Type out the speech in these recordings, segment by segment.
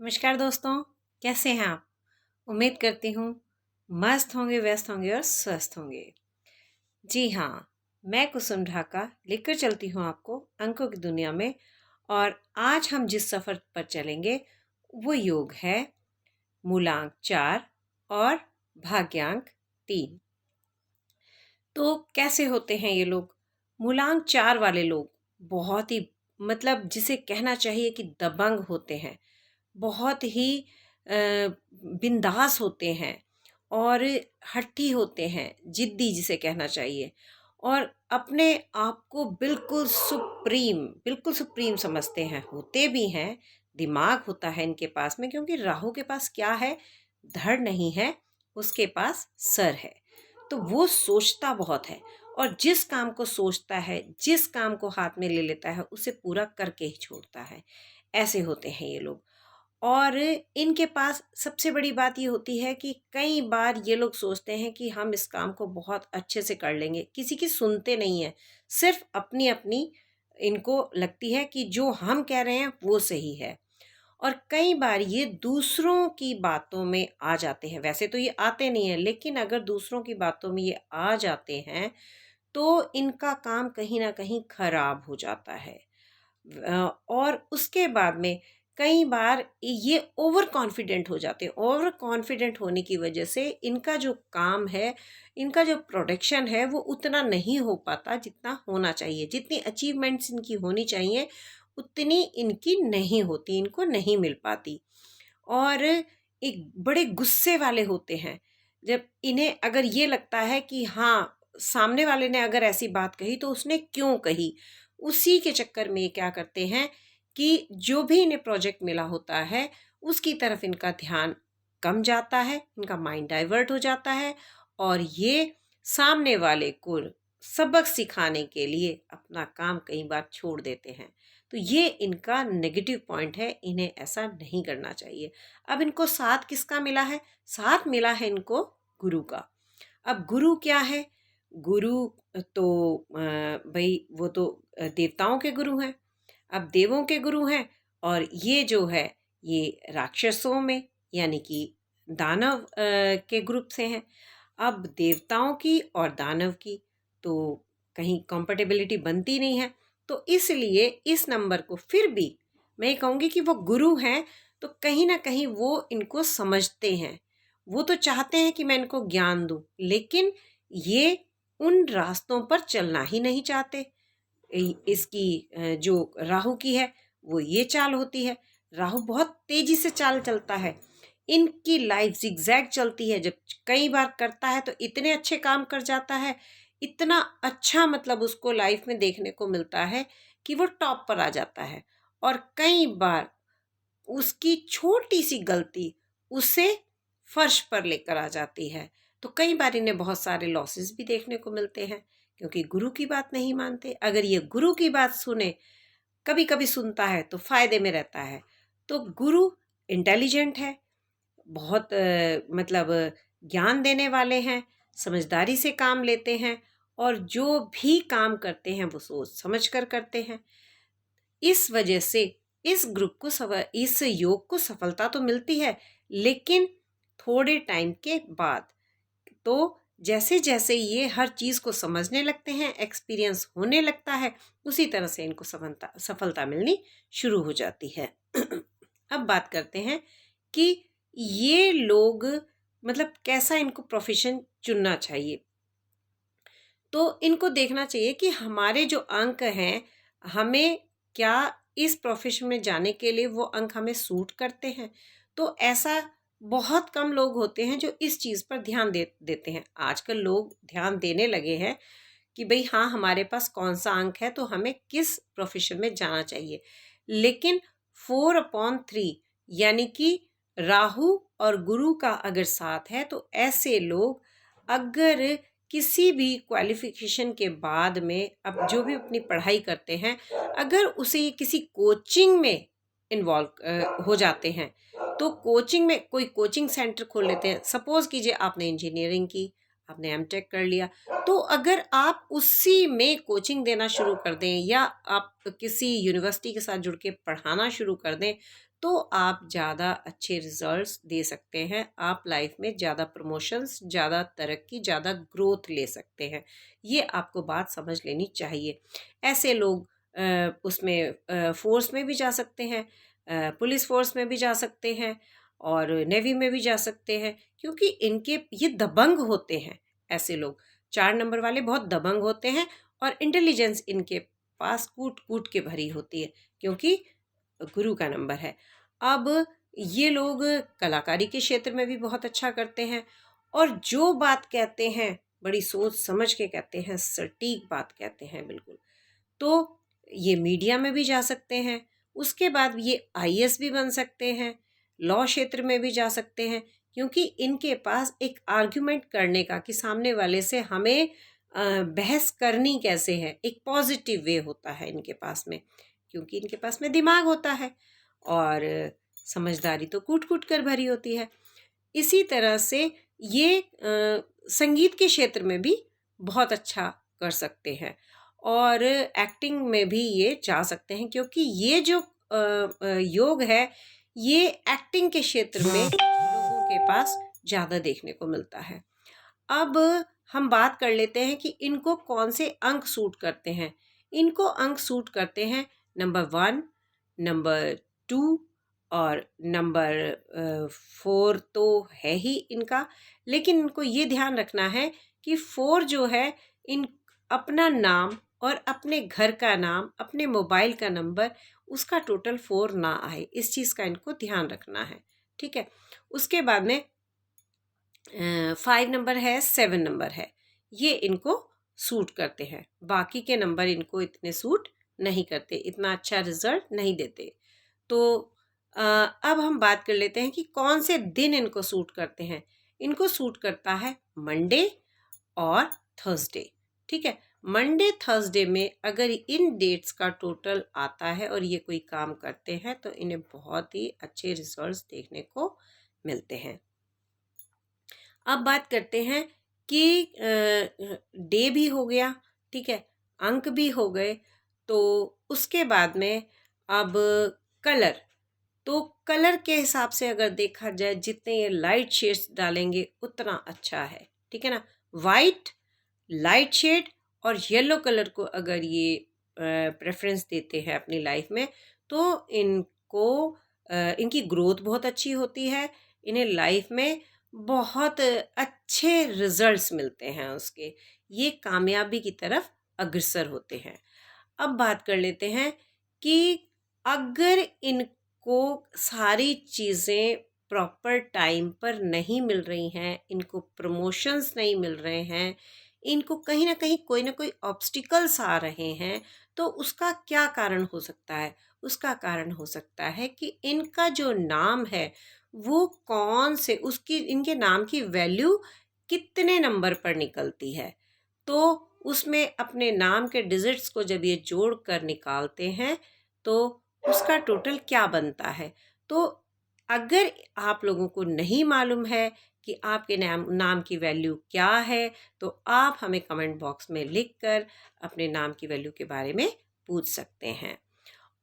नमस्कार दोस्तों, कैसे हैं आप? उम्मीद करती हूँ मस्त होंगे, व्यस्त होंगे और स्वस्थ होंगे। जी हाँ, मैं कुसुम ढाका लेकर चलती हूँ आपको अंकों की दुनिया में। और आज हम जिस सफ़र पर चलेंगे वो योग है मूलांक 4 और भाग्यांक 3। तो कैसे होते हैं ये लोग? मूलांक 4 वाले लोग बहुत ही जिसे कहना चाहिए कि दबंग होते हैं। बहुत ही बिंदास होते हैं और हठी होते हैं, जिद्दी जिसे कहना चाहिए। और अपने आप को बिल्कुल सुप्रीम समझते हैं, होते भी हैं। दिमाग होता है इनके पास में, क्योंकि राहु के पास क्या है? धड़ नहीं है, उसके पास सर है। तो वो सोचता बहुत है, और जिस काम को सोचता है, जिस काम को हाथ में ले लेता है, उसे पूरा करके ही छोड़ता है। ऐसे होते हैं ये लोग। और इनके पास सबसे बड़ी बात ये होती है कि कई बार ये लोग सोचते हैं कि हम इस काम को बहुत अच्छे से कर लेंगे, किसी की सुनते नहीं हैं। सिर्फ अपनी अपनी इनको लगती है कि जो हम कह रहे हैं वो सही है। और कई बार ये दूसरों की बातों में आ जाते हैं। वैसे तो ये आते नहीं हैं, लेकिन अगर दूसरों की बातों में ये आ जाते हैं तो इनका काम कहीं ना कहीं खराब हो जाता है। और उसके बाद में कई बार ये ओवर कॉन्फिडेंट हो जाते हैं। ओवर कॉन्फिडेंट होने की वजह से इनका जो काम है, इनका जो प्रोडक्शन है, वो उतना नहीं हो पाता जितना होना चाहिए। जितनी अचीवमेंट्स इनकी होनी चाहिए उतनी इनकी नहीं होती, इनको नहीं मिल पाती। और एक बड़े गुस्से वाले होते हैं। जब इन्हें अगर ये लगता है कि हाँ, सामने वाले ने अगर ऐसी बात कही तो उसने क्यों कही, उसी के चक्कर में ये क्या करते हैं कि जो भी इन्हें प्रोजेक्ट मिला होता है उसकी तरफ इनका ध्यान कम जाता है, इनका माइंड डाइवर्ट हो जाता है। और ये सामने वाले को सबक सिखाने के लिए अपना काम कई बार छोड़ देते हैं। तो ये इनका नेगेटिव पॉइंट है, इन्हें ऐसा नहीं करना चाहिए। अब इनको साथ किसका मिला है? साथ मिला है इनको गुरु का। अब गुरु क्या है? गुरु तो भाई वो तो देवताओं के गुरु हैं। अब देवों के गुरु हैं, और ये जो है ये राक्षसों में यानी कि दानव के ग्रुप से हैं। अब देवताओं की और दानव की तो कहीं कंपेटिबिलिटी बनती नहीं है। तो इसलिए इस नंबर को फिर भी मैं ये कहूँगी कि वो गुरु हैं, तो कहीं ना कहीं वो इनको समझते हैं। वो तो चाहते हैं कि मैं इनको ज्ञान दूं, लेकिन ये उन रास्तों पर चलना ही नहीं चाहते। इसकी जो राहु की है वो ये चाल होती है। राहु बहुत तेजी से चाल चलता है। इनकी लाइफ जिगजैग चलती है। जब कई बार करता है तो इतने अच्छे काम कर जाता है, इतना अच्छा उसको लाइफ में देखने को मिलता है कि वो टॉप पर आ जाता है। और कई बार उसकी छोटी सी गलती उसे फर्श पर लेकर आ जाती है। तो कई बार इन्हें बहुत सारे लॉसेस भी देखने को मिलते हैं, क्योंकि गुरु की बात नहीं मानते। अगर ये गुरु की बात सुने, कभी कभी सुनता है तो फायदे में रहता है। तो गुरु इंटेलिजेंट है, बहुत ज्ञान देने वाले हैं, समझदारी से काम लेते हैं, और जो भी काम करते हैं वो सोच समझ कर करते हैं। इस वजह से इस ग्रुप को इस योग को सफलता तो मिलती है, लेकिन थोड़े टाइम के बाद। तो जैसे जैसे ये हर चीज़ को समझने लगते हैं, एक्सपीरियंस होने लगता है, उसी तरह से इनको सफलता मिलनी शुरू हो जाती है। अब बात करते हैं कि ये लोग कैसा इनको प्रोफेशन चुनना चाहिए। तो इनको देखना चाहिए कि हमारे जो अंक हैं, हमें क्या इस प्रोफेशन में जाने के लिए वो अंक हमें सूट करते हैं। तो ऐसा बहुत कम लोग होते हैं जो इस चीज़ पर ध्यान देते हैं। आजकल लोग ध्यान देने लगे हैं कि भाई हाँ, हमारे पास कौन सा अंक है तो हमें किस प्रोफेशन में जाना चाहिए। लेकिन 4/3 यानी कि राहु और गुरु का अगर साथ है, तो ऐसे लोग अगर किसी भी क्वालिफिकेशन के बाद में अब जो भी अपनी पढ़ाई करते हैं, अगर उसे ये किसी कोचिंग में इन्वॉल्व हो जाते हैं, तो कोचिंग में कोई कोचिंग सेंटर खोल लेते हैं। सपोज कीजिए आपने इंजीनियरिंग की, आपने एमटेक कर लिया, तो अगर आप उसी में कोचिंग देना शुरू कर दें, या आप किसी यूनिवर्सिटी के साथ जुड़ के पढ़ाना शुरू कर दें, तो आप ज़्यादा अच्छे रिजल्ट्स दे सकते हैं। आप लाइफ में ज़्यादा प्रमोशंस, ज़्यादा तरक्की, ज़्यादा ग्रोथ ले सकते हैं। ये आपको बात समझ लेनी चाहिए। ऐसे लोग उसमें फ़ोर्स में भी जा सकते हैं, पुलिस फ़ोर्स में भी जा सकते हैं और नेवी में भी जा सकते हैं, क्योंकि इनके ये दबंग होते हैं। ऐसे लोग 4 नंबर वाले बहुत दबंग होते हैं और इंटेलिजेंस इनके पास कूट कूट के भरी होती है, क्योंकि गुरु का नंबर है। अब ये लोग कलाकारी के क्षेत्र में भी बहुत अच्छा करते हैं और जो बात कहते हैं बड़ी सोच समझ के कहते हैं, सटीक बात कहते हैं बिल्कुल। तो ये मीडिया में भी जा सकते हैं, उसके बाद ये आईएएस भी बन सकते हैं, लॉ क्षेत्र में भी जा सकते हैं, क्योंकि इनके पास एक आर्ग्यूमेंट करने का कि सामने वाले से हमें बहस करनी कैसे है, एक पॉजिटिव वे होता है इनके पास में, क्योंकि इनके पास में दिमाग होता है और समझदारी तो कूट कूट कर भरी होती है। इसी तरह से ये संगीत के क्षेत्र में भी बहुत अच्छा कर सकते हैं और एक्टिंग में भी ये जा सकते हैं, क्योंकि ये जो योग है ये एक्टिंग के क्षेत्र में लोगों के पास ज़्यादा देखने को मिलता है। अब हम बात कर लेते हैं कि इनको कौन से अंक सूट करते हैं। इनको अंक सूट करते हैं नंबर 1, नंबर 2 और नंबर 4 तो है ही इनका, लेकिन इनको ये ध्यान रखना है कि 4 जो है इन अपना नाम और अपने घर का नाम, अपने मोबाइल का नंबर, उसका टोटल 4 ना आए, इस चीज़ का इनको ध्यान रखना है। ठीक है। उसके बाद में 5 नंबर है, 7 नंबर है, ये इनको सूट करते हैं। बाकी के नंबर इनको इतने सूट नहीं करते, इतना अच्छा रिजल्ट नहीं देते। तो अब हम बात कर लेते हैं कि कौन से दिन इनको सूट करते हैं। इनको सूट करता है मंडे और थर्सडे। ठीक है। मंडे थर्सडे में अगर इन डेट्स का टोटल आता है और ये कोई काम करते हैं तो इन्हें बहुत ही अच्छे रिजल्ट्स देखने को मिलते हैं। अब बात करते हैं कि डे भी हो गया, ठीक है, अंक भी हो गए, तो उसके बाद में अब कलर, तो कलर के हिसाब से अगर देखा जाए जितने ये लाइट शेड्स डालेंगे उतना अच्छा है। ठीक है ना। वाइट, लाइट शेड और येलो कलर को अगर ये प्रेफरेंस देते हैं अपनी लाइफ में तो इनको इनकी ग्रोथ बहुत अच्छी होती है, इन्हें लाइफ में बहुत अच्छे रिजल्ट्स मिलते हैं उसके, ये कामयाबी की तरफ अग्रसर होते हैं। अब बात कर लेते हैं कि अगर इनको सारी चीज़ें प्रॉपर टाइम पर नहीं मिल रही हैं, इनको प्रमोशंस नहीं मिल रहे हैं, इनको कहीं ना कोई ऑब्स्टिकल्स आ रहे हैं, तो उसका क्या कारण हो सकता है? उसका कारण हो सकता है कि इनका जो नाम है वो कौन से, उसकी इनके नाम की वैल्यू कितने नंबर पर निकलती है। तो उसमें अपने नाम के डिजिट्स को जब ये जोड़ कर निकालते हैं तो उसका टोटल क्या बनता है। तो अगर आप लोगों को नहीं मालूम है कि आपके नाम की वैल्यू क्या है तो आप हमें कमेंट बॉक्स में लिखकर अपने नाम की वैल्यू के बारे में पूछ सकते हैं।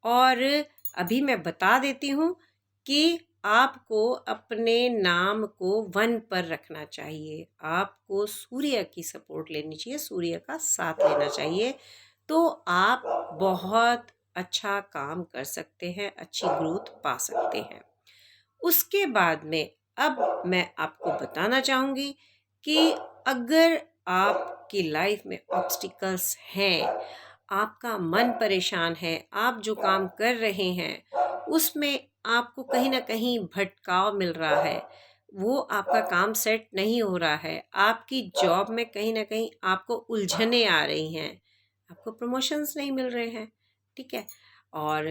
और अभी मैं बता देती हूँ कि आपको अपने नाम को 1 पर रखना चाहिए, आपको सूर्य की सपोर्ट लेनी चाहिए, सूर्य का साथ लेना चाहिए, तो आप बहुत अच्छा काम कर सकते हैं, अच्छी ग्रोथ पा सकते हैं। उसके बाद में अब मैं आपको बताना चाहूँगी कि अगर आपकी लाइफ में ऑब्स्टिकल्स हैं, आपका मन परेशान है, आप जो काम कर रहे हैं उसमें आपको कहीं ना कहीं भटकाव मिल रहा है, वो आपका काम सेट नहीं हो रहा है, आपकी जॉब में कहीं ना कहीं आपको उलझने आ रही हैं, आपको प्रमोशंस नहीं मिल रहे हैं, ठीक है, और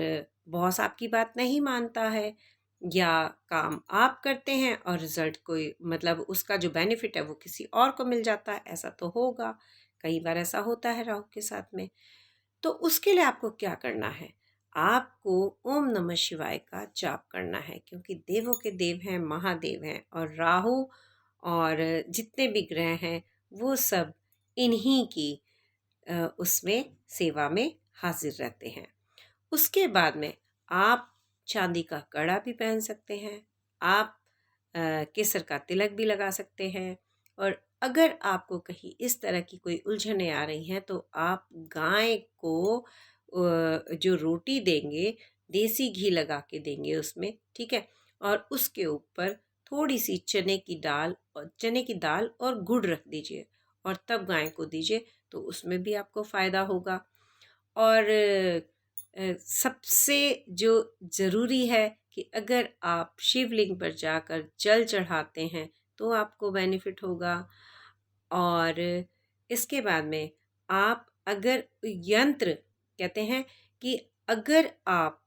बॉस आपकी बात नहीं मानता है, या काम आप करते हैं और रिजल्ट कोई मतलब उसका जो बेनिफिट है वो किसी और को मिल जाता है, ऐसा तो होगा, कई बार ऐसा होता है राहु के साथ में। तो उसके लिए आपको क्या करना है, आपको ओम नमः शिवाय का जाप करना है, क्योंकि देवों के देव हैं, महादेव हैं, और राहु और जितने भी ग्रह हैं वो सब इन्हीं की उसमें सेवा में हाजिर रहते हैं। उसके बाद में आप चांदी का कड़ा भी पहन सकते हैं, आप केसर का तिलक भी लगा सकते हैं। और अगर आपको कहीं इस तरह की कोई उलझनें आ रही हैं तो आप गाय को जो रोटी देंगे, देसी घी लगा के देंगे उसमें, ठीक है, और उसके ऊपर थोड़ी सी चने की दाल और गुड़ रख दीजिए और तब गाय को दीजिए, तो उसमें भी आपको फ़ायदा होगा। और सबसे जो ज़रूरी है कि अगर आप शिवलिंग पर जाकर जल चढ़ाते हैं तो आपको बेनिफिट होगा। और इसके बाद में आप अगर यंत्र, कहते हैं कि अगर आप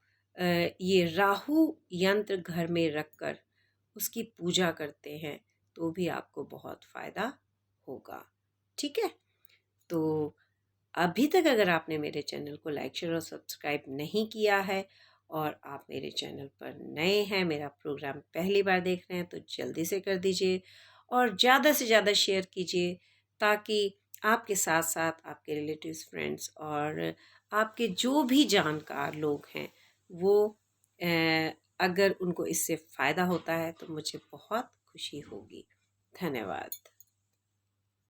ये राहु यंत्र घर में रखकर उसकी पूजा करते हैं तो भी आपको बहुत फ़ायदा होगा। ठीक है, तो अभी तक अगर आपने मेरे चैनल को लाइक शेयर और सब्सक्राइब नहीं किया है और आप मेरे चैनल पर नए हैं, मेरा प्रोग्राम पहली बार देख रहे हैं, तो जल्दी से कर दीजिए और ज़्यादा से ज़्यादा शेयर कीजिए, ताकि आपके साथ साथ आपके रिलेटिव्स, फ्रेंड्स और आपके जो भी जानकार लोग हैं वो अगर उनको इससे फ़ायदा होता है तो मुझे बहुत खुशी होगी। धन्यवाद।